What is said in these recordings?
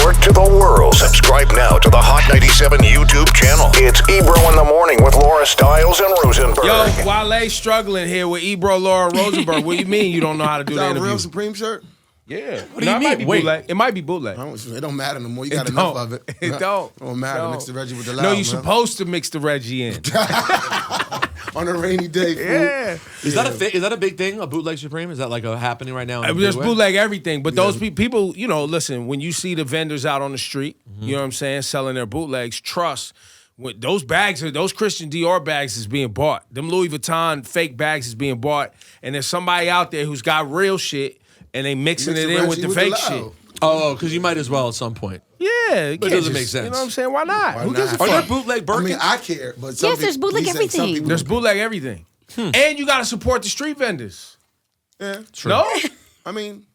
Network to the world. Subscribe now to the Hot 97 YouTube channel. It's Ebro in the Morning with Laura Stiles and Rosenberg. Yo, Wale struggling here with Ebro, Laura, Rosenberg. What do you mean you don't know how to do the interview? Is that a real Supreme shirt? Yeah. What do you mean? It might be bootleg. It don't matter no more. You got enough of it. It don't. It don't matter. Mix the Reggie with the loud, No, you're supposed to mix the Reggie in. On a rainy day, fool. Yeah. Is that a big thing? A bootleg Supreme? Is that like happening right now? There's bootleg everything, but those people, you know, listen. When you see the vendors out on the street, you know what I'm saying, selling their bootlegs, trust. When those Christian Dior bags is being bought. Them Louis Vuitton fake bags is being bought, and there's somebody out there who's got real shit, and they mixing it in with the fake shit. Oh, because you might as well at some point. Yeah, but it doesn't make sense. You know what I'm saying? Why not? Why Who gives a not? fuck? Are there bootleg Birkins? I mean, I care, but there's bootleg everything. There's bootleg everything. And you got to support the street vendors. Yeah, true. No? I mean,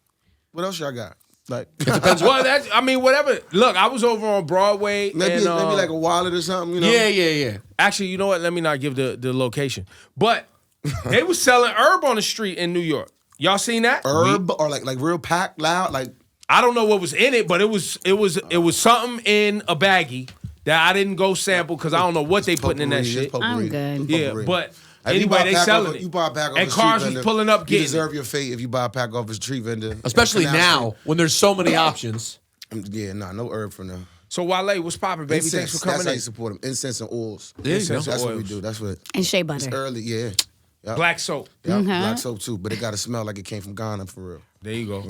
what else y'all got? Like, whatever. Look, I was over on Broadway. maybe and, like a wallet or something, you know? Yeah. Actually, you know what? Let me not give the location. But they was selling herb on the street in New York. Y'all seen that? Herb or like real packed, loud, like. I don't know what was in it, but it was something in a baggie that I didn't go sample because I don't know what they putting in that shit. I'm good. Yeah, but anyway, they selling it. You buy a pack off and a cars street was vendor, pulling up you getting deserve it. your fate if you buy a pack off a street vendor. Especially now when there's so many options. Yeah, no herb for now. So Wale, what's poppin', baby? Incense, Thanks for coming that's how in. you support them. Incense and oils. There you go. That's what we oils. do. That's what. And shea butter. It's early, yeah. Yep. Black soap. Yep. Black soap too, but it got to smell like it came from Ghana for real. There you go.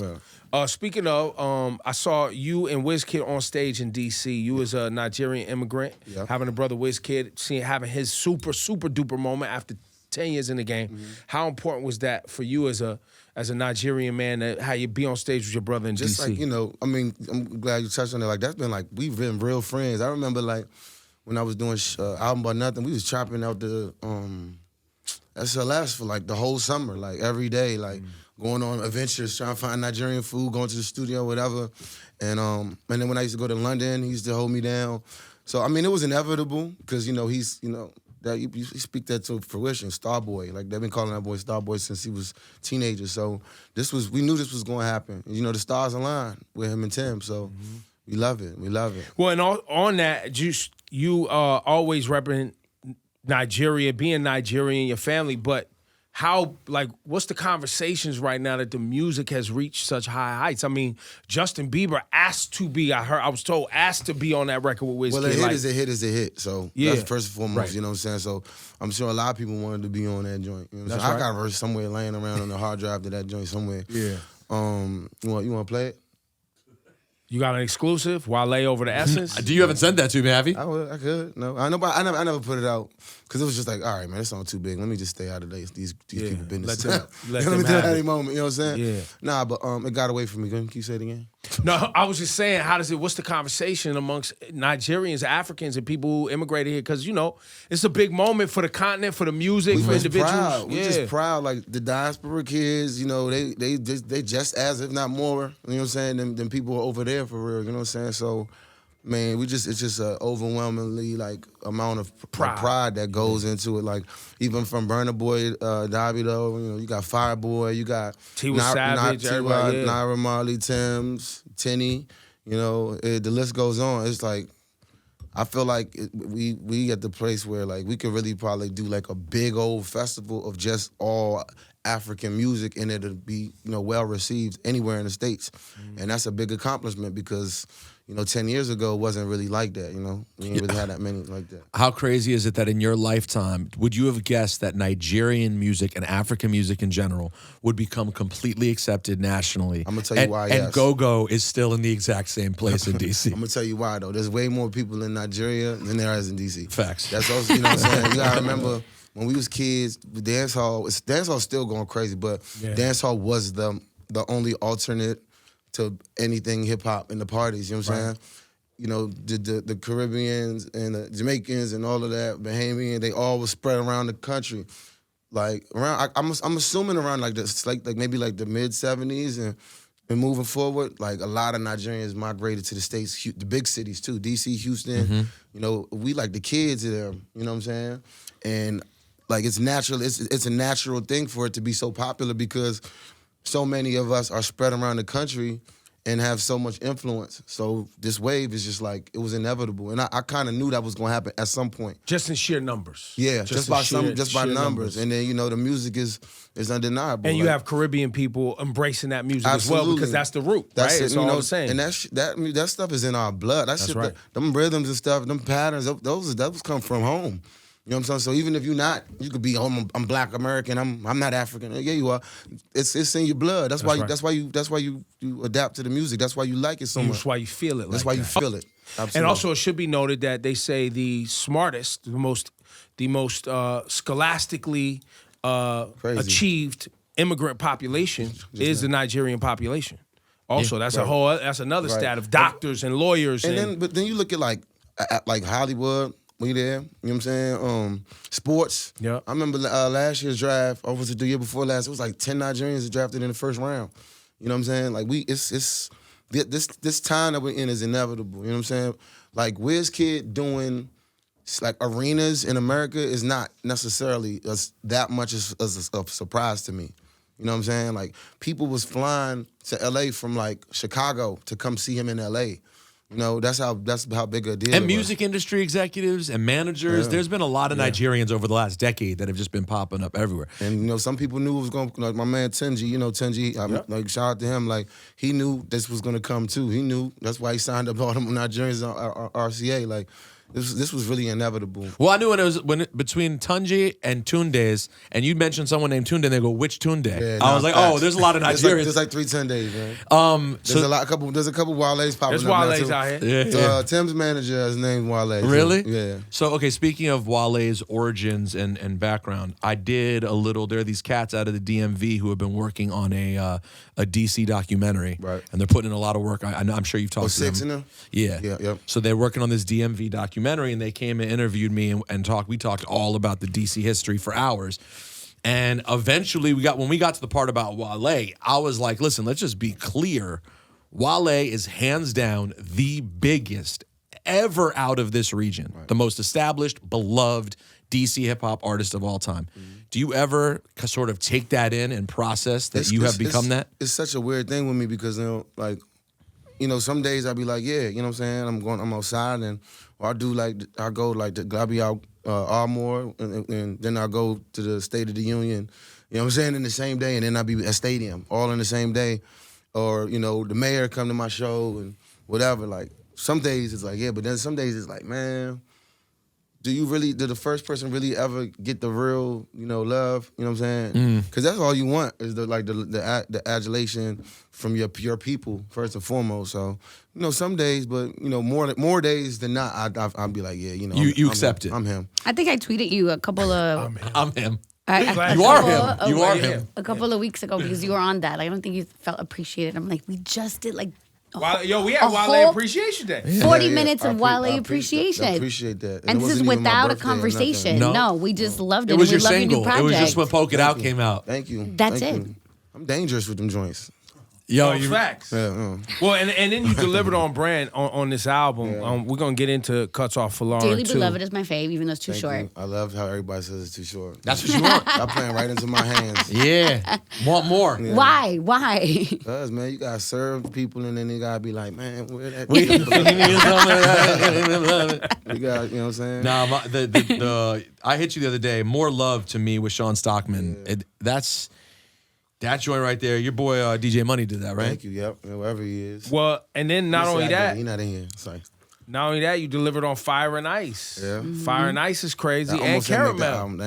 Yeah. Speaking of, I saw you and Wizkid on stage in D.C. You was a Nigerian immigrant, having a brother Wizkid, having his super duper moment after 10 years in the game. Mm-hmm. How important was that for you as a Nigerian man, how you be on stage with your brother in Just D.C.? like, you know, I mean, I'm glad you touched on it. Like, that's been like, we've been real friends. I remember like when I was doing Album About Nothing, we was chopping out the SLS for like the whole summer, like every day, like going on adventures, trying to find Nigerian food, going to the studio, whatever. And then when I used to go to London, he used to hold me down. So, I mean, it was inevitable because, you know, he's, you know, that you speak that to fruition, Starboy. Like, they've been calling that boy Starboy since he was a teenager. So we knew this was going to happen. You know, the stars aligned with him and Tim. So we love it. We love it. Well, and on that, you always represent Nigeria, being Nigerian, your family, but what's the conversations right now that the music has reached such high heights? I mean, Justin Bieber asked to be on that record with Wizkid. Well, a hit is a hit. So that's first and foremost, right. You know what I'm saying? So I'm sure a lot of people wanted to be on that joint. You know what I'm saying? Right. I got a verse somewhere laying around on the hard drive to that joint somewhere. Yeah. You want to play it? You got an exclusive? Wale over the Essence? You haven't sent that to me, have you? I could. No, I know, but I never put it out because it was just like, all right, man, this song too big. Let me just stay out of these people business. Let Let them me do have that it. any moment. You know what I'm saying? Yeah. Nah, but it got away from me. Can you say it again? No, I was just saying, what's the conversation amongst Nigerians, Africans, and people who immigrated here? Because, you know, it's a big moment for the continent, for the music, for individuals. Proud. We just proud. Like the diaspora kids, you know, they just as, if not more, you know what I'm saying, than people over there for real. You know what I'm saying? So, man, it's just an overwhelmingly like amount of pride that goes into it. Like even from Burna Boy, Davido, you know, you got Fireboy, you got T.Y. Savage, everybody, yeah. Naira Marley, Tim's, Tinny. You know, the list goes on. It's like I feel like we at the place where like we could really probably do like a big old festival of just all African music, and it'll be, you know, well received anywhere in the States. And that's a big accomplishment because, you know, 10 years ago it wasn't really like that, you know. We didn't really have that many like that. How crazy is it that in your lifetime, would you have guessed that Nigerian music and African music in general would become completely accepted nationally? I'm going to tell you why, And go-go is still in the exact same place in D.C. I'm going to tell you why, though. There's way more people in Nigeria than there is in D.C. Facts. That's also, you know what I'm saying? You got to remember, when we was kids, dance hall's still going crazy, but dance hall was the only alternate to anything hip hop in the parties. You know what I'm saying? You know, the Caribbeans and the Jamaicans and all of that, Bahamian, they all was spread around the country. Like around, I'm assuming around like this, like maybe like the mid '70s and moving forward, like a lot of Nigerians migrated to the States, the big cities too, DC, Houston. You know, we like the kids there. You know what I'm saying? And like it's natural. It's a natural thing for it to be so popular because so many of us are spread around the country, and have so much influence. So this wave is just like, it was inevitable. And I kind of knew that was going to happen at some point. Just in sheer numbers. Yeah, just by sheer numbers. And then, the music is undeniable. And you have Caribbean people embracing that music as well, because that's the root, that's right? it, That's all I'm saying. And that stuff is in our blood. That's shit, right. them rhythms and stuff, them patterns, those come from home. You know what I'm saying? So even if you're not, you could be, I'm Black American. I'm not African. Yeah, you are. It's in your blood. That's why you adapt to the music. That's why you like it so much. That's why you feel it. That's why you feel it. Absolutely. And also, it should be noted that they say the smartest, the most scholastically achieved immigrant population is the Nigerian population. Also, that's another stat of doctors and lawyers. But then you look at like Hollywood. We there, you know what I'm saying? Sports. Yeah. I remember last year's draft, or was it the year before last? It was like 10 Nigerians drafted in the first round. You know what I'm saying? Like this time that we're in is inevitable. You know what I'm saying? Like Wizkid doing like arenas in America is not necessarily that much as a surprise to me. You know what I'm saying? Like people was flying to LA from like Chicago to come see him in LA. You know, that's how big a deal. And music industry executives and managers. Yeah. There's been a lot of Nigerians over the last decade that have just been popping up everywhere. And some people knew it was going. Like my man Tenji, Tenji. Like shout out to him. Like he knew this was going to come too. He knew. That's why he signed up all them Nigerians on RCA. Like. This was really inevitable. Well, I knew between Tunji and Tundes, and you mentioned someone named Tunde, and they go, which Tunde? Yeah, I was like, there's a lot of Nigerians. There's like 3 Tundes, man. There's a couple Wale's popping up. There's Wale's out here. Yeah. Tim's manager is named Wale. Really? Yeah. So, okay, speaking of Wale's origins and background, I did a little, there are these cats out of the DMV who have been working on a DC documentary. Right. And they're putting in a lot of work. I'm sure you've talked to them. 6 in them? Yeah. Yeah, yep. So they're working on this DMV documentary, and they came and interviewed me and talked. We talked all about the DC history for hours. And eventually when we got to the part about Wale, I was like, listen, let's just be clear. Wale is hands down the biggest ever out of this region. Right. The most established, beloved DC hip-hop artist of all time. Mm-hmm. Do you ever sort of take that in and process that you have become that? It's such a weird thing with me because, some days I'll be like, yeah, you know what I'm saying? I'm outside and I'll be out Ardmore and then I'll go to the State of the Union, you know what I'm saying, in the same day, and then I'll be at Stadium all in the same day. Or, the mayor come to my show and whatever. Like, some days it's like, yeah, but then some days it's like, man, did the first person really ever get the real, love? You know what I'm saying? Because that's all you want is the adulation from your people first and foremost. So, some days, but more days than not, I'll be like, yeah, you accept it. I'm him. I think I tweeted you a couple of. I'm him. You are him. You are him. A couple of weeks ago because you were on that. I don't think you felt appreciated. I'm like, we just did like. We had Wale Appreciation Day. 40 minutes of Wale appreciation. I appreciate that. And this is without a conversation. No, we just loved it. It was your love single. Your new it was just when Poke It Out came out. Thank you. That's it. I'm dangerous with them joints. Facts. Yeah, Well, and then you delivered on brand on this album. Yeah. We're gonna get into cuts off Folarin Daily II. Beloved is my fave, even though it's too short. You. I love how everybody says it's too short. That's what you want. I'm playing right into my hands. Yeah. Want more. Yeah. Why? Because, man, you gotta serve people and then they gotta be like, man, where that you got, you know what I'm saying? Nah, I hit you the other day. More Love to me with Sean Stockman. Yeah. That joint right there, your boy DJ Money did that, right? Thank you, yep, wherever he is. Well, and then not only that, he's not in here, sorry. Not only that, you delivered on Fire and Ice. Yeah. Fire and Ice is crazy, and Caramel.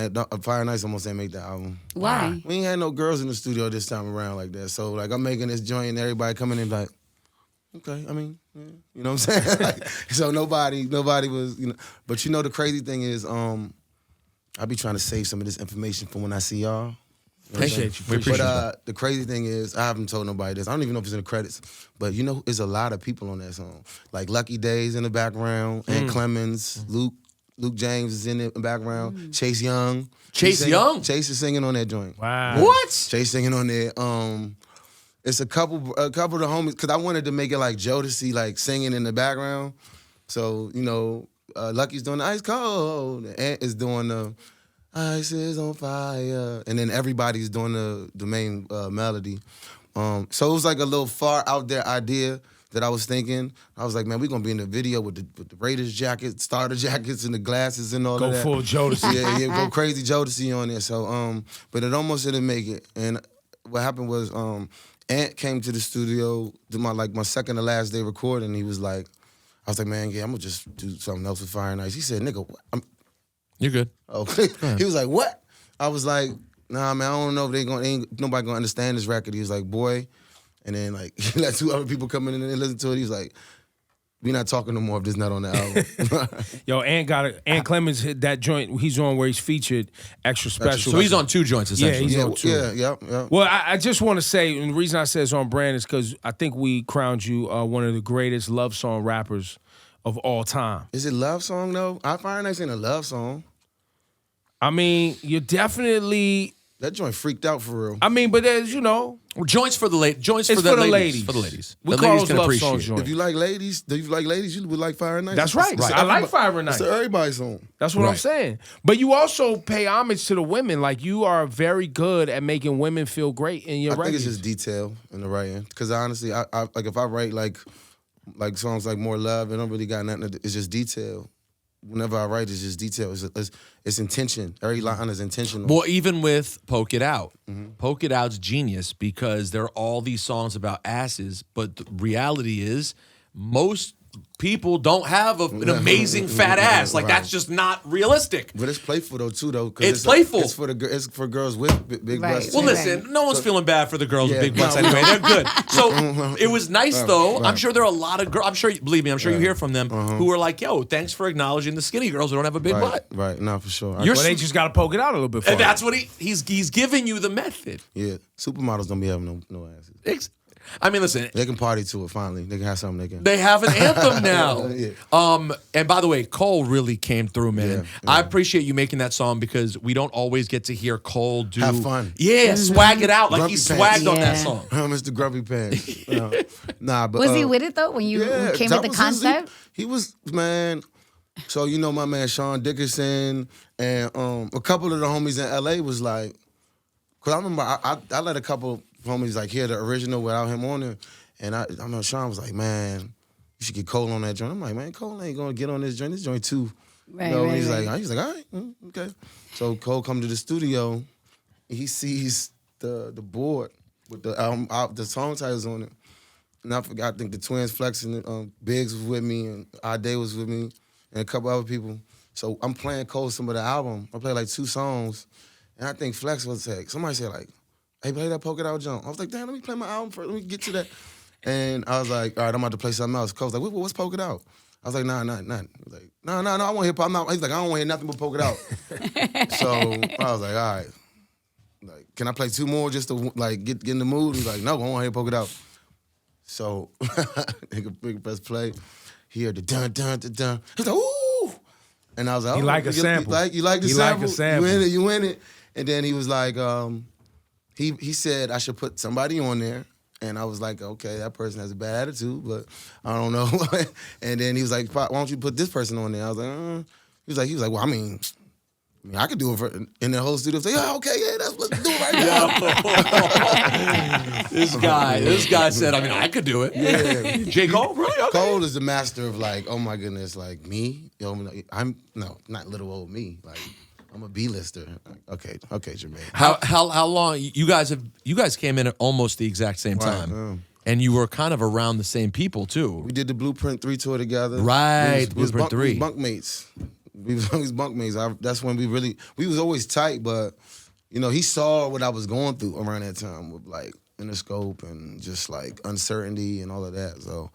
Fire and Ice almost didn't make the album. Why? We ain't had no girls in the studio this time around like that. So, like, I'm making this joint and everybody coming in like, okay, I mean, yeah, you know what I'm saying? Like, so nobody was, But the crazy thing is, I be trying to save some of this information for when I see y'all. Appreciate you. But the crazy thing is, I haven't told nobody this. I don't even know if it's in the credits. But there's a lot of people on that song. Like Lucky Days in the background, and Clemens, Luke James is in the background, Chase Young. Chase Young? Chase is singing on that joint. Wow. What? Chase singing on there. It's a couple of the homies, because I wanted to make it like Jodeci, like singing in the background. So, Lucky's doing the Ice Cold, and Ant is doing the Ice is on fire, and then everybody's doing the main melody. So it was like a little far out there idea that I was thinking. I was like, man, we're gonna be in the video with the Raiders jackets, starter jackets, and the glasses and all Go of that. full Jodeci. Yeah, go crazy Jodeci on there. So, but it almost didn't make it. And what happened was, Ant came to the studio to my second to last day recording. He was like, I was like, man, yeah, I'm gonna just do something else with Fire Nights. He said, nigga, what? You're good. Okay. He was like, what? I was like, nah, man, I don't know if ain't nobody gonna understand this record. He was like, boy. And then like he let 2 other people come in and listen to it. He was like, we not talking no more if this not on the album. Yo, Ant Clemens hit that joint he's on where he's featured extra special. So he's on 2 joints essentially. Yeah, he's on 2. Yeah. Well, I just want to say, and the reason I say it's on brand is because I think we crowned you one of the greatest love song rappers of all time. Is it love song though? Fire Nights ain't a love song. I mean, you're definitely. That joint freaked out for real. I mean, but there's, Joints for the ladies. It's for the ladies. For the ladies. We the call ladies those can love appreciate songs it. joints. If you like ladies, you would like Fire Nights. That's right. I like Fire Nights. It's everybody's song. That's what I'm saying. But you also pay homage to the women. Like, you are very good at making women feel great in your I think records. it's just detail in the writing. Because honestly, I like if I write like songs like More Love, it don't really got nothing. It's just detail. Whenever I write, it's just detail. It's intention. Every line is intentional. Well, even with Poke It Out. Poke It Out's genius because there are all these songs about asses, but the reality is most people don't have an amazing fat ass. Like, that's just not realistic. But it's playful though too though. It's playful. It's for girls with big breasts. Well, listen, no one's feeling bad for the girls with big butts anyway. They're good. So it was nice though. Right. I'm sure there are a lot of girls. I'm sure, believe me, I'm sure you hear from them who are like, "Yo, thanks for acknowledging the skinny girls who don't have a big butt." Right, no, for sure. Well, they just got to poke it out a little bit for And you. that's what he's giving you the method. Yeah, supermodels don't be having no asses. I mean, listen. They can party to it finally. They can have something they can. They have an anthem now. Yeah. And by the way, Cole really came through, man. Yeah. I appreciate you making that song because we don't always get to hear Cole do Have fun. Yeah, swag it out. Like Grumpy he pants. swagged on that Yeah. song. Mr. Grumpy Pants. Nah, but Was he with it though when you came with the concept? He was, man. So you know my man Sean Dickerson and a couple of the homies in LA was like, cause I remember I let a couple homies like hear the original without him on it, and I know Sean was like, man, you should get Cole on that joint. I'm like, man, Cole ain't gonna get on this joint. This joint too. Right, You know, right, he's right. like, all right, okay. So Cole come to the studio, he sees the board with the album, the song titles on it. And I forgot, I think the Twins flexing, Biggs was with me, and Ade was with me, and a couple other people. So I'm playing Cole some of the album. I played like 2 songs, and I think Flex was like, somebody said like, hey, play that Poke It Out jump. I was like, damn, let me play my album first, let me get to that. And I was like, all right, I'm about to play something else. Cole's like, what's Poke It Out? I was like, nah. He was like, no, I want hip hop. He's like, I don't want to hear nothing but Poke It Out. So I was like, all right. Like, can I play 2 more just to like get in the mood? He's like, no, I want to hear Poke It Out. So nigga press play. He heard the dun dun dun dun. He's like, ooh. And I was like, He like a sample. You like the He sample? like a sample. You in it. And then he was like, he said I should put somebody on there. And I was like, okay, that person has a bad attitude, but I don't know. And then he was like, why don't you put this person on there? I was like, he was like, well, I mean, I could do it in the whole studio. Say, yeah, okay, yeah, let's do it right now. This guy said, I mean, I could do it. Yeah. J. Cole, really? Okay. Cole is the master of like, oh my goodness, like me? Yo, not little old me. Like, I'm a B-lister. Okay, Jermaine. How long you guys came in at almost the exact same time. And you were kind of around the same people too. We did the Blueprint 3 tour together. Right, We was Blueprint 3. We was bunkmates. We was always bunkmates. That's when we was always tight, but you know, he saw what I was going through around that time with like Interscope and just like uncertainty and all of that. So,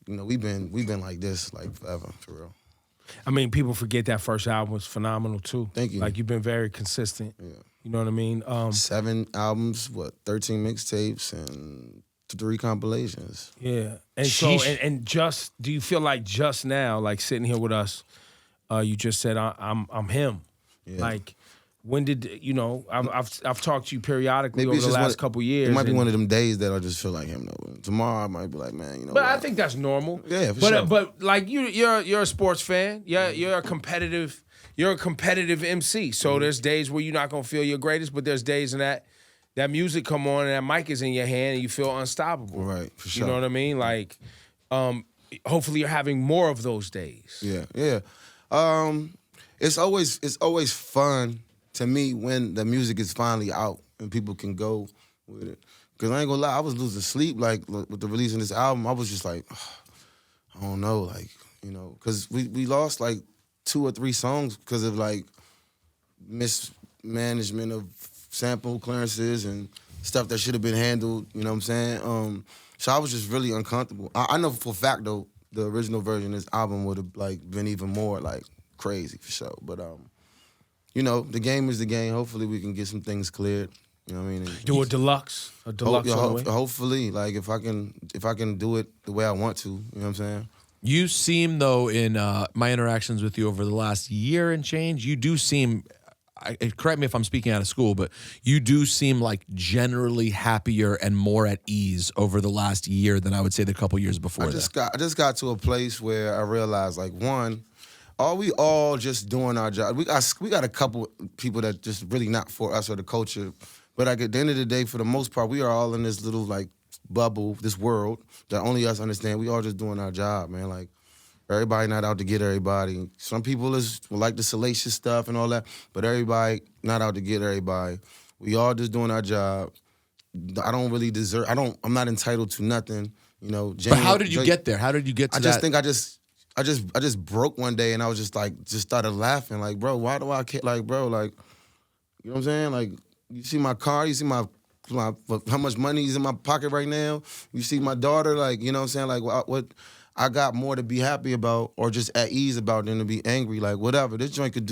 you know, we've been like this like forever, for real. I mean, people forget that first album was phenomenal too. Thank you. Like, you've been very consistent. Yeah. You know what I mean? 7 albums, 13 mixtapes, and 3 compilations. Yeah. And Sheesh. so, and just, do you feel like just now, like sitting here with us, you just said, I'm him. Yeah. Like, when did, you know, I've talked to you periodically Maybe over it's the just last couple years. It might be and- one of them days that I just feel like him though. Tomorrow I might be like, man, you know. But what? I think that's normal. Yeah, for but sure. But like you're a sports fan. Yeah, you're a competitive MC. So there's days where you're not gonna feel your greatest, but there's days in that that music come on and that mic is in your hand and you feel unstoppable. Right, for sure. You know what I mean? Like, hopefully you're having more of those days. Yeah. It's always fun to me when the music is finally out and people can go with it. Cause I ain't gonna lie, I was losing sleep like with the release of this album. I was just like, I don't know, like, you know, cause we lost like 2 or 3 songs because of like mismanagement of sample clearances and stuff that should have been handled. You know what I'm saying? So I was just really uncomfortable. I know for a fact though, the original version of this album would have like been even more like crazy for sure. But you know, the game is the game. Hopefully we can get some things cleared. You know what I mean? And Do a deluxe on the way. hopefully, like if I can do it the way I want to, you know what I'm saying? You seem, though, in my interactions with you over the last year and change, you do seem, correct me if I'm speaking out of school, but you do seem like generally happier and more at ease over the last year than I would say the couple years before I just got to a place where I realized, like, one, are we all just doing our job? We got a couple people that just really not for us or the culture. But like at the end of the day, for the most part, we are all in this little like bubble, this world that only us understand. We all just doing our job, man. Like everybody not out to get everybody. Some people like the salacious stuff and all that, but everybody not out to get everybody. We all just doing our job. I don't really deserve. I'm not entitled to nothing, you know. But how did you get there? How did you get to that? I just think I just broke one day and I was just started laughing like, bro, why do I care? Like, bro, like, you know what I'm saying? Like, you see my car, you see my how much money is in my pocket right now. You see my daughter, like, you know what I'm saying? Like, what I got more to be happy about or just at ease about than to be angry. Like, whatever. This joint could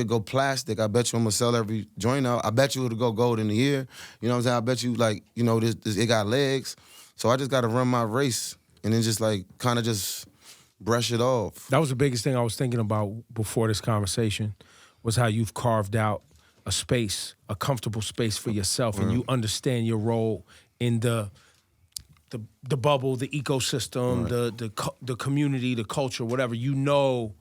go plastic. I bet you I'm gonna sell every joint out. I bet you it'll go gold in a year. You know what I'm saying? I bet you, like, you know, this it got legs. So I just gotta run my race and then just like kind of just brush it off. That was the biggest thing I was thinking about before this conversation was how you've carved out a space, a comfortable space for yourself, and you understand your role in the bubble, the ecosystem, the community, the culture, whatever. You know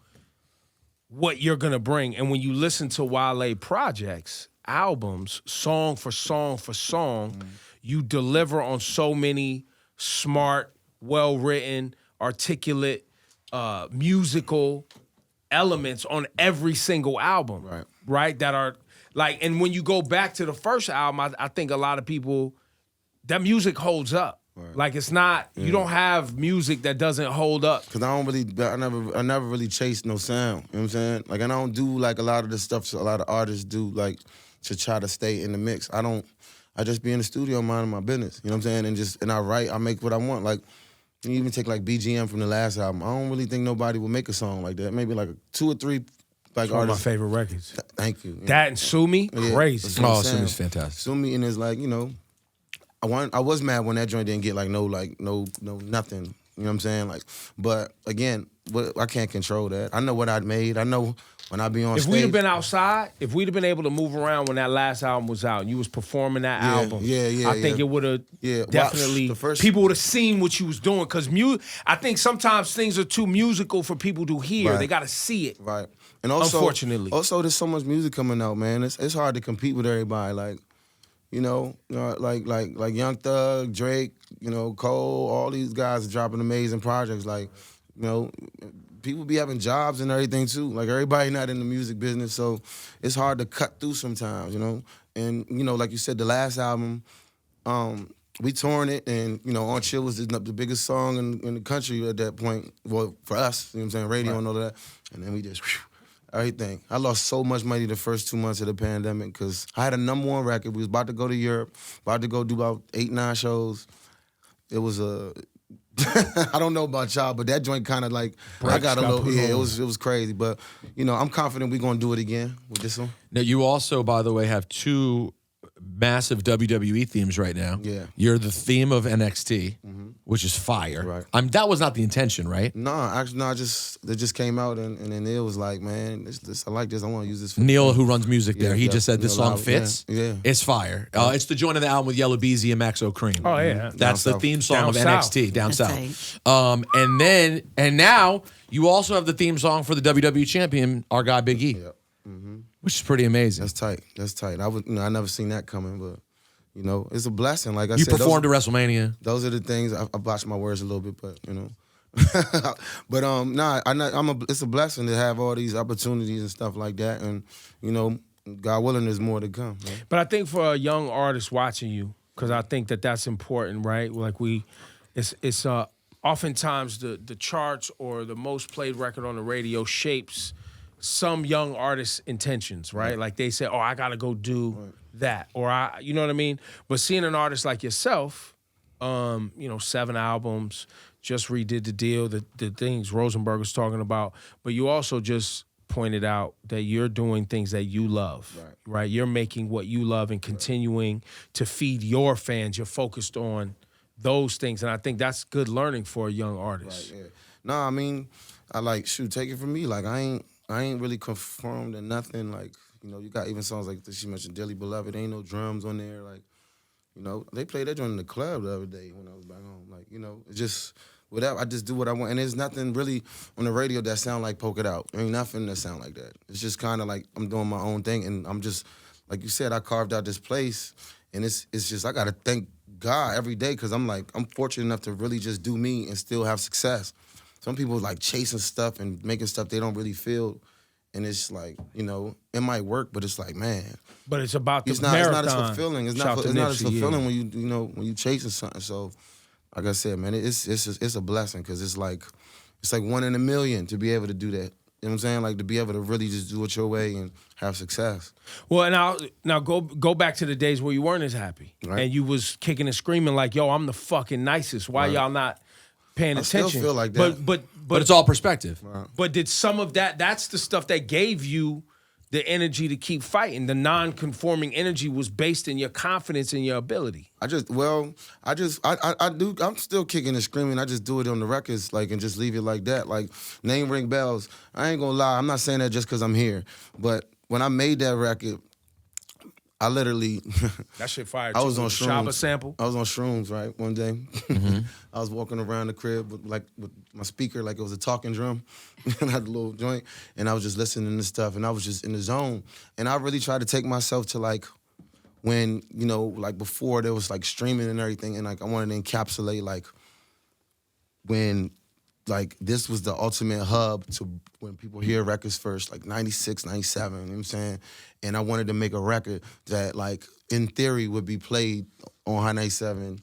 what you're gonna bring, and when you listen to Wale projects, albums, song for song for song, you deliver on so many smart, well-written, articulate, musical elements on every single album, right? That are like, and when you go back to the first album, I think a lot of people, that music holds up. Right. Like it's not, you don't have music that doesn't hold up. Cause I never really chased no sound. You know what I'm saying? Like I don't do like a lot of the stuff a lot of artists do, like to try to stay in the mix. I just be in the studio minding my business. You know what I'm saying? And I write, I make what I want. Like you even take like BGM from the last album. I don't really think nobody will make a song like that. Maybe like 2 or 3 like it's one of my artists. favorite records. Thank you. That and Sue Me, crazy. Oh, Sue Me's fantastic. Sue Me, and it's like, you know, I was mad when that joint didn't get no nothing. You know what I'm saying? Like, but again, I can't control that. I know what I made. I know when I be on stage. If we'd have been outside, if we'd have been able to move around when that last album was out, and you was performing that album, I think it would have definitely, people would have seen what you was doing. Because I think sometimes things are too musical for people to hear. They got to see it. Right. And also, unfortunately. Also, there's so much music coming out, man. It's hard to compete with everybody. Like, you know, like Young Thug, Drake, you know, Cole, all these guys are dropping amazing projects. Like, you know, people be having jobs and everything too. Like everybody not in the music business, so it's hard to cut through sometimes, you know. And you know, like you said, the last album, we touring it, and you know, On Chill was the biggest song in the country at that point. Well, for us, you know what I'm saying, radio and all of that. And then we just everything. I lost so much money the first 2 months of the pandemic because I had a #1 record. We was about to go to Europe, about to go do about 8, 9 shows. It was I don't know about y'all, but that joint kind of like I got a little. Yeah, it was crazy, but you know, I'm confident we're gonna do it again with this one. Now, you also, by the way, have 2 massive WWE themes right now. Yeah, you're the theme of NXT, which is fire. Right. That was not the intention, right? No, actually, no. It just came out, and then Neil was like, "Man, I like this. I want to use this." For Neil, who runs music there, he just said this song Loud, fits. Yeah, it's fire. It's the joint of the album with Yellow Beezy and Max O'Cream. Oh yeah, that's the theme song of NXT down south. Right. And now you also have the theme song for the WWE champion, our guy Big E. Yep. which is pretty amazing. That's tight. That's tight. I never seen that coming, but it's a blessing. Like I You said, performed at WrestleMania. Those are the things. I botched my words a little bit, but but it's a blessing to have all these opportunities and stuff like that, and God willing, there's more to come. Man. But I think for a young artist watching you, because I think that's important, right? Like it's oftentimes the charts or the most played record on the radio shapes some young artist's intentions, right? Like they say, I gotta go do that, or you know what I mean? But seeing an artist like yourself, 7 albums, just redid the deal, the things Rosenberg was talking about, but you also just pointed out that you're doing things that you love, right? You're making what you love and continuing to feed your fans. You're focused on those things, and I think that's good learning for a young artist. Right, yeah. No, I mean, take it from me. Like, I ain't really conformed to nothing. Like, you got even songs like this, she mentioned Dearly Beloved, ain't no drums on there. Like, they played that joint in the club the other day when I was back home. Like, it's just whatever. I just do what I want. And there's nothing really on the radio that sound like Poke It Out. There ain't nothing that sound like that. It's just kind of like I'm doing my own thing. And I'm just, like you said, I carved out this place. And it's just, I got to thank God every day because I'm fortunate enough to really just do me and still have success. Some people like chasing stuff and making stuff they don't really feel. And it's like, it might work, but it's like, man. But it's about the marathon. marathon. It's not as fulfilling. It's not as fulfilling when you chasing something. So, like I said, man, it's a blessing because it's like 1 in a million to be able to do that. You know what I'm saying? Like to be able to really just do it your way and have success. Well, now go back to the days where you weren't as happy. Right. And you was kicking and screaming like, yo, I'm the fucking nicest. Why y'all not paying attention? I still feel like that. But it's all perspective. Right. But did some of that's the stuff that gave you the energy to keep fighting. The non-conforming energy was based in your confidence and your ability. I'm still kicking and screaming. I just do it on the records, like, and just leave it like that. Like, name ring bells. I ain't gonna lie. I'm not saying that just because I'm here. But when I made that record, I literally that shit fired. I was on shrooms. Shabba sample. I was on shrooms, right? One day, I was walking around the crib with my speaker, like it was a talking drum, and I had a little joint, and I was just listening to stuff, and I was just in the zone, and I really tried to take myself to like when like before there was like streaming and everything, and like I wanted to encapsulate like when like this was the ultimate hub to when people hear records first, like 96, 97, you know what I'm saying? And I wanted to make a record that like in theory would be played on High 97,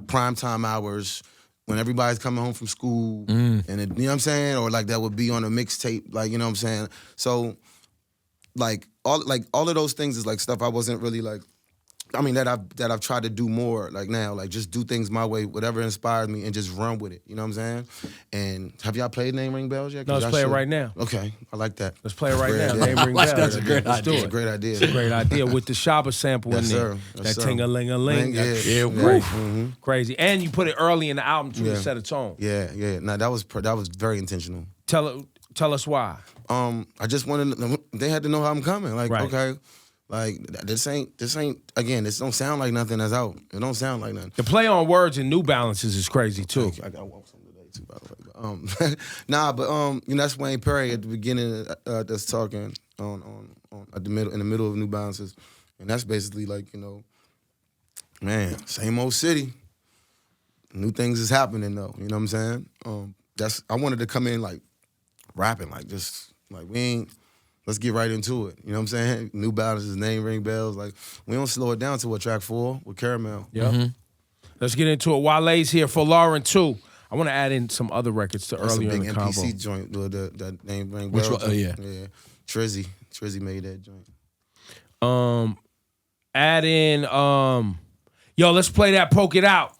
primetime hours, when everybody's coming home from school, and it, you know what I'm saying? Or like that would be on a mixtape, like, you know what I'm saying? So like all of those things is like stuff I wasn't really like, I mean, that I've tried to do more, like now, like just do things my way, whatever inspires me, and just run with it. You know what I'm saying? And have y'all played Name Ring Bells yet? No, let's play it right now. Okay, I like that. Let's play it right now. Idea. Name Ring Bells. That's a great Let's do idea. it. It's a great idea. It's a great idea with the Shabba sample in there. Yes, That sir. ting-a-ling-a-ling. Yeah. Crazy. Crazy. And you put it early in the album too to set a tone. Yeah. Now that was very intentional. Tell us why. I just wanted they had to know how I'm coming. Like, Right. okay, like this ain't again. This don't sound like nothing that's out. It don't sound like nothing. The play on words and New Balances is crazy too. I gotta walk some today too, by the way. But that's Wayne Perry at the beginning that's talking on at the middle in the middle of New Balances, and that's basically like man, same old city. New things is happening though. You know what I'm saying? I wanted to come in like rapping, like just like we ain't. Let's get right into it. You know what I'm saying? New Balances, Name Ring Bells. Like, we don't slow it down to track 4 with Caramel. Yeah. Let's get into it. Wale's here for Folarin II. I want to add in some other records to That's earlier a in big the combo. MPC joint, that Name Ring Which Bells. one? Yeah. Trizzy made that joint. Add in, let's play that Poke It Out.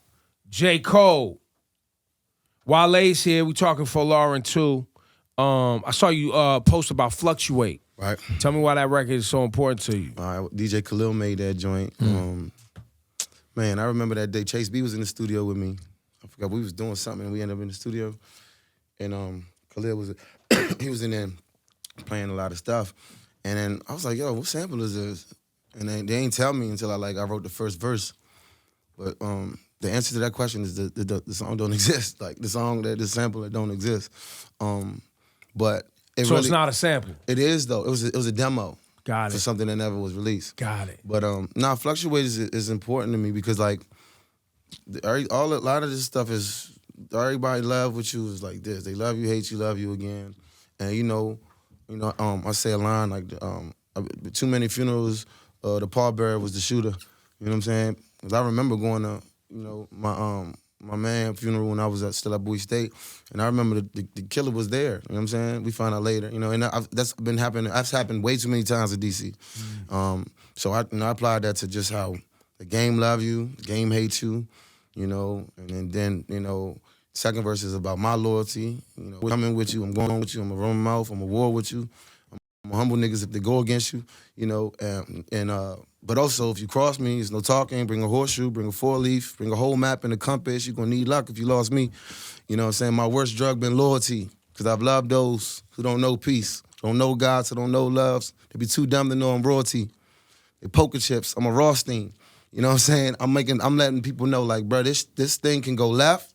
J. Cole. Wale's here. We talking Folarin II. I saw you post about Fluctuate. Right. Tell me why that record is so important to you. All right, DJ Khalil made that joint. Man, I remember that day. Chase B was in the studio with me. I forgot, we was doing something and we ended up in the studio. And Khalil was, he was in there playing a lot of stuff. And then I was like, yo, what sample is this? And they ain't tell me until I wrote the first verse. But the answer to that question is the song don't exist. Like the sample that don't exist. But So it's not a sample. It is though. It was a demo. Got for it. something that never was released. Got it. But Fluctuate is important to me because like a lot of this stuff is everybody love what you is like this. They love you, hate you, love you again, and I say a line like too many funerals. The pallbearer was the shooter. You know what I'm saying? 'Cause I remember going to my man funeral when I was still at Bowie State, and I remember the killer was there. You know what I'm saying? We found out later. And that's been happening. That's happened way too many times in DC. So I applied that to just how the game love you, the game hates you, and then second verse is about my loyalty. Coming with you, I'm going with you, I'm a run my mouth, I'm a war with you. I'm a humble niggas if they go against you, but also if you cross me, there's no talking, bring a horseshoe, bring a 4-leaf, bring a whole map and a compass, you're gonna need luck if you lost me. You know what I'm saying? My worst drug been loyalty, because I've loved those who don't know peace, don't know God, so don't know loves. They be too dumb to know I'm royalty. They poker chips, I'm a Rothstein. You know what I'm saying? I'm letting people know, like, bro, this thing can go left,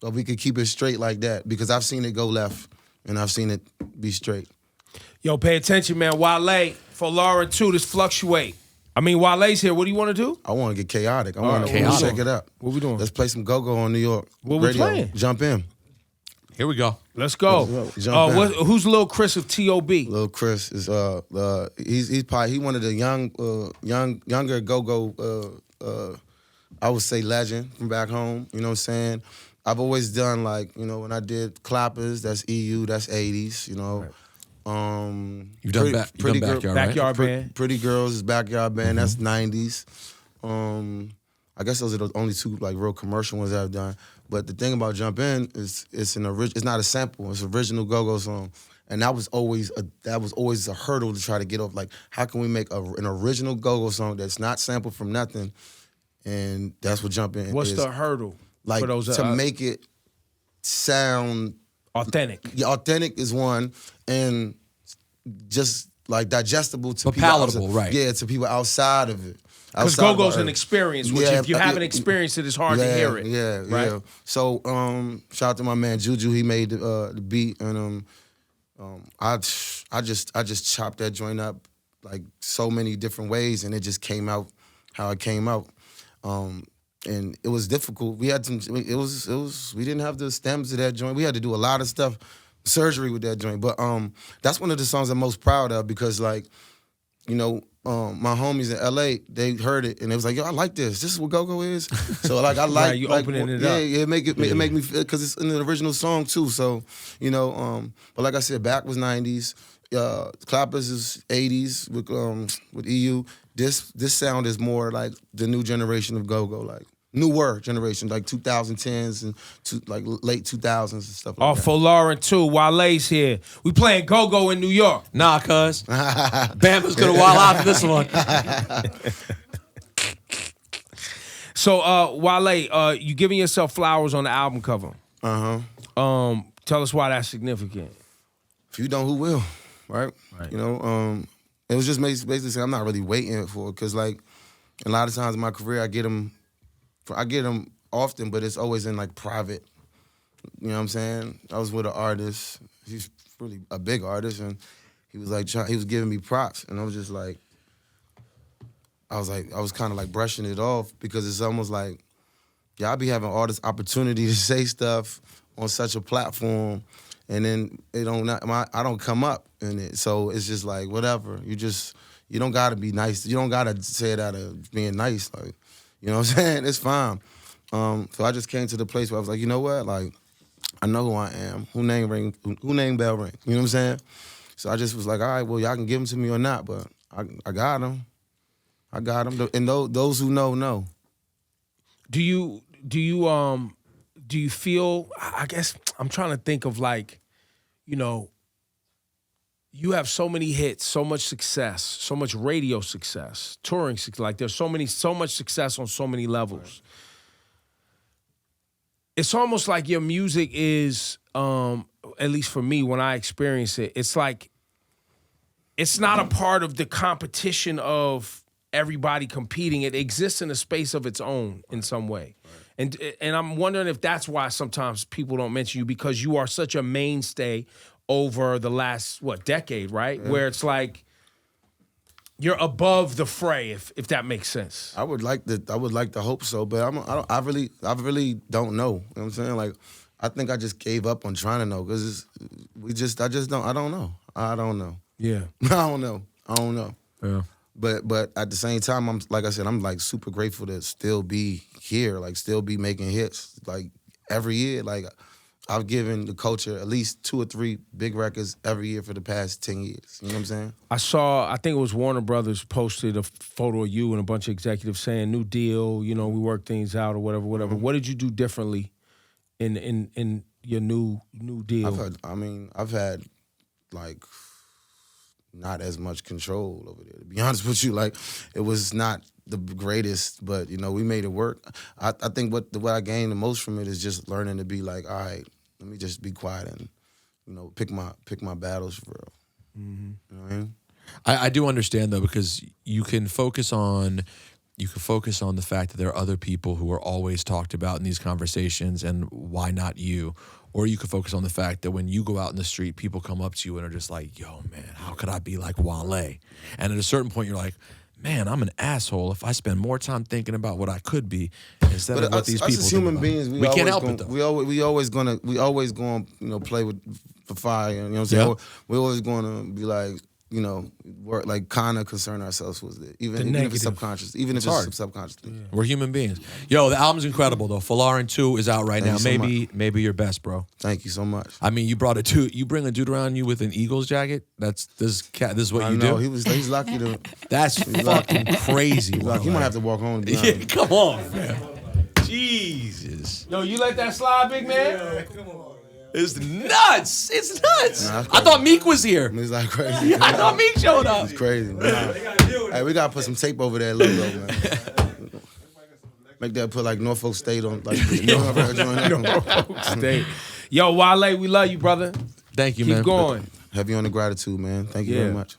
but we can keep it straight like that, because I've seen it go left, and I've seen it be straight. Yo, pay attention, man. Wale, Folarin II, this Fluctuate. I mean, Wale's here. What do you want to do? I want to get chaotic. I want to chaotic. shake it up. What we doing? Let's play some go-go on New York What we radio. playing? Jump in. Here we go. Let's go. Jump in. Who's Lil Chris of T.O.B.? Lil Chris is he's probably one of the younger go-go I would say legend from back home. You know what I'm saying? I've always done when I did clappers, that's EU, that's 80s. You've done backyard Band. Pretty Girls is backyard band. That's 90s. I guess those are the only two real commercial ones I've done. But the thing about Jump In is it's not a sample. It's an original go-go song, and that was always a hurdle to try to get off. Like, how can we make an original go-go song that's not sampled from nothing? And that's what Jump In is. What's the hurdle? Like, for those, to make it sound authentic. Yeah, authentic is one, and just digestible to but people. palatable, outside, right? Yeah, to people outside of it. Because go-go's an experience, which if you haven't experienced it, it's hard to hear it. Yeah, right? yeah. So shout out to my man Juju. He made the beat, and I just chopped that joint up so many different ways, and it just came out how it came out. And it was difficult. We had we didn't have the stems of that joint. We had to do a lot of stuff, surgery with that joint. But that's one of the songs I'm most proud of, because my homies in LA, they heard it and it was like, yo, I like this. This is what go-go is. So I like right, you opening it up. Yeah, it make me feel, because it's in the original song too. So, but like I said, back was 90s. Clappers is 80s with EU. This sound is more like the new generation of go-go, newer generation, 2010s and late 2000s and stuff like that. Folarin II, Wale's here. We playing go-go in New York. Nah, cuz. Bama's gonna wild out for this one. So, Wale, you giving yourself flowers on the album cover. Tell us why that's significant. If you don't, who will, right? It was just basically saying I'm not really waiting for it, because a lot of times in my career I get them often, but it's always in private. You know what I'm saying? I was with an artist. He's really a big artist, and he was giving me props, and I was just I was kind of brushing it off, because it's almost I be having all this opportunity to say stuff on such a platform, and then I don't come up in it. So it's just whatever. You don't gotta be nice. You don't gotta say it out of being nice. You know what I'm saying? It's fine. So I just came to the place where I was like, you know what? I know who I am. Who name bell ring. You know what I'm saying? So I just was like, all right, well, y'all can give them to me or not, but I got them. I got them. And those who know. Do you feel, I guess I'm trying to think of you have so many hits, so much success, so much radio success, touring success. There's so much success on so many levels. Right. It's almost like your music is, at least for me when I experience it, it's it's not a part of the competition of everybody competing. It exists in a space of its own in some way. Right. And I'm wondering if that's why sometimes people don't mention you, because you are such a mainstay over the last, decade, right? Yeah. Where it's you're above the fray, if that makes sense. I would like to hope so, but I really don't know. You know what I'm saying? Like, I think I just gave up on trying to know because I don't know. Yeah. I don't know. Yeah. But at the same time, I'm like super grateful to still be here, like still be making hits, like every year. Like I've given the culture at least 2 or 3 big records every year for the past 10 years. You know what I'm saying? I think it was Warner Brothers posted a photo of you and a bunch of executives saying new deal, you know, we work things out or whatever. Mm-hmm. What did you do differently in your new deal? I've had like not as much control over there. To be honest with you, like it was not the greatest, but you know we made it work. I think what I gained the most from it is just learning to be like, all right, let me just be quiet and you know pick my battles for real. Mm-hmm. You know what I mean? I do understand though because you can focus on the fact that there are other people who are always talked about in these conversations and why not you? Or you could focus on the fact that when you go out in the street, people come up to you and are just like, yo, man, how could I be like Wale? And at a certain point, you're like, man, I'm an asshole if I spend more time thinking about what I could be instead of what these people as human beings, we can't help it, though. We always going you know, play with the fire. You know what I'm saying? Yeah. We're always going to be like, you know, work like kind of concern ourselves with it, even if it's subconscious, even if it's subconsciously. Yeah. We're human beings. Yo, the album's incredible though. Folarin II is out right now. Thank you so Maybe your best, bro. Thank you so much. I mean, you brought a dude. You bring a dude around you with an Eagles jacket. This is what you do. He's lucky to. That's fucking crazy. He might have to walk home. To be Yeah, honest. come on, man. Jesus. Yo, you let that slide, big man? Yeah, come on. It's nuts. It's nuts. Nah, I thought Meek was here. It's like crazy. I thought Meek showed up. It's crazy. Hey, we gotta put some tape over that logo, man. Make that put like Norfolk State on, like Norfolk State. Yo, Wale, we love you, brother. Thank you, Keep man. going. Heavy on the gratitude, man. Thank you very much.